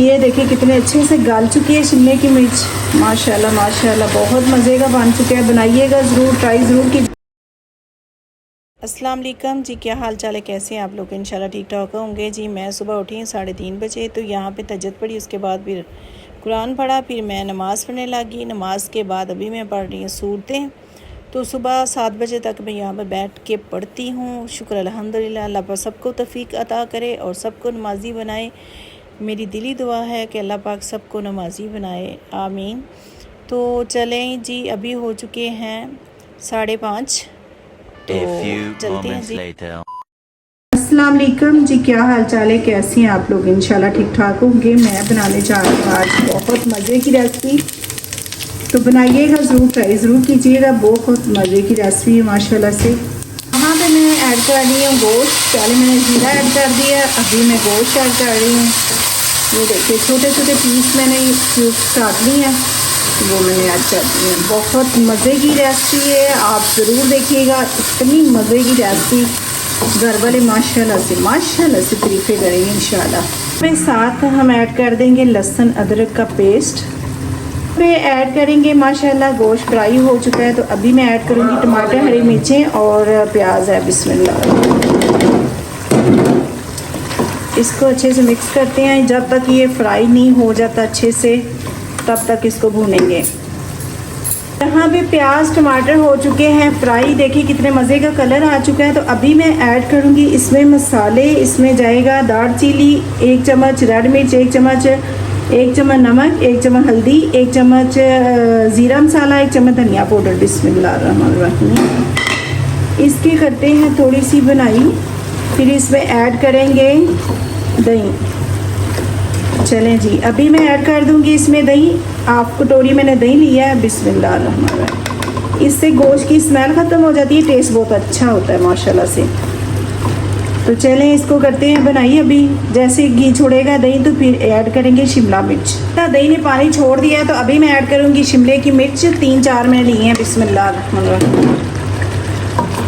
ये देखिए कितने अच्छे से गाल चुकी है शिमले की मिर्च। माशाल्लाह माशाल्लाह बहुत मज़े का बन चुका है। बनाइएगा ज़रूर, ट्राई ज़रूर कीजिए। अस्सलाम वालेकुम जी, क्या हाल चाल है, कैसे हैं आप लोग? इंशाल्लाह ठीक ठाक होंगे जी। मैं सुबह उठी हूँ 3:30 बजे, तो यहाँ पे तहज्जुद पढ़ी, उसके बाद फिर कुरान पढ़ा, फिर मैं नमाज़ पढ़ने लगी। नमाज के बाद अभी मैं पढ़ रही हूँ सूरतें। तो सुबह 7 बजे तक मैं यहाँ पर बैठ के पढ़ती हूँ। शुक्र अल्हम्दुलिल्लाह, अल्लाह पाक सबको तौफीक अता करे और सबको नमाजी बनाए। मेरी दिली दुआ है कि अल्लाह पाक सबको नमाजी बनाए, आमीन। तो चलें जी, अभी हो चुके हैं 5:30, तो चलते हैं जी। अस्सलाम वालेकुम जी, क्या हाल चाल है, कैसे हैं आप लोग? इंशाल्लाह ठीक ठाक होंगे। मैं बनाने जा रही हूँ आज बहुत मज़े की रेसिपी, तो बनाइएगा ज़रूर, ट्राई ज़रूर कीजिएगा। बहुत मज़े की रेसिपी है माशाल्लाह से। यहाँ पे मैं ऐड कर रही हूँ गोश्त। पहले मैंने जीरा ऐड कर दिया, अभी मैं गोश्त ऐड कर रही हूँ। ये देखिए छोटे छोटे पीस मैंने क्यूब्स काट लिए हैं, वो मैंने ऐड कर दी है। बहुत मज़े की रेसिपी है, आप ज़रूर देखिएगा। इतनी मज़े की रेसिपी घर वाले माशाल्लाह से तरीफ़े करेंगे इंशाल्लाह। फिर साथ हम ऐड कर देंगे लहसुन अदरक का पेस्ट। फिर ऐड करेंगे माशाल्लाह गोश्त फ्राई हो चुका है, तो अभी मैं ऐड करूँगी टमाटर, हरी मिर्चें और प्याज है। बिस्मिल्लाह। इसको अच्छे से मिक्स करते हैं। जब तक ये फ्राई नहीं हो जाता अच्छे से, तब तक इसको भूनेंगे। यहाँ पे प्याज टमाटर हो चुके हैं फ्राई। देखिए कितने मज़े का कलर आ चुका है। तो अभी मैं ऐड करूँगी इसमें मसाले। इसमें जाएगा दालचीनी 1 चम्मच, रेड मिर्च 1 चम्मच, 1 चम्मच नमक, 1 चम्मच हल्दी, 1 चम्मच ज़ीरा मसाला, 1 चम्मच धनिया पाउडर। बिस्मिल्लाहिर्रहमानिर्रहीम। इसकी करते हैं थोड़ी सी बनाई। फिर इसमें ऐड करेंगे दही। चलें जी, अभी मैं ऐड कर दूंगी इसमें दही। हाफ कटोरी मैंने दही लिया है। बिस्मिल्लाहिर्रहमानिर्रहीम। इससे गोश्त की स्मेल ख़त्म हो जाती है, टेस्ट बहुत अच्छा होता है माशाल्लाह से। तो चलें इसको करते हैं बनाई। अभी जैसे घी छोड़ेगा दही, तो फिर ऐड करेंगे शिमला मिर्च। दही ने पानी छोड़ दिया है, तो अभी मैं ऐड करूँगी शिमले की मिर्च 3-4 मैंने ली हैं। बिस्मिल्लाहिर्रहमानिर्रहीम।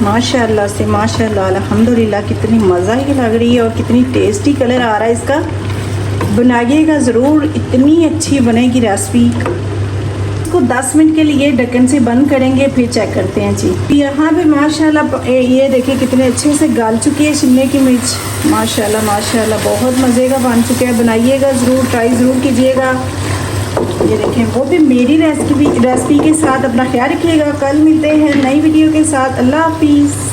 माशाल्लाह से माशाल्लाह अल्हम्दुलिल्लाह, कितनी मज़ा ही लग रही है और कितनी टेस्टी कलर आ रहा है इसका। बनाइएगा ज़रूर, इतनी अच्छी बनेगी रेसिपी। इसको 10 मिनट के लिए ढक्कन से बंद करेंगे, फिर चेक करते हैं जी। यहाँ पे माशाल्लाह ये देखिए कितने अच्छे से गाल चुकी है शिमले की मिर्च। माशाल्लाह माशाल्लाह बहुत मज़े का बन चुका है। बनाइएगा ज़रूर, ट्राई ज़रूर कीजिएगा। ये देखें, वो भी मेरी रेसिपी के साथ। अपना ख्याल रखिएगा। कल मिलते हैं नई वीडियो के साथ। अल्लाह हाफिज़।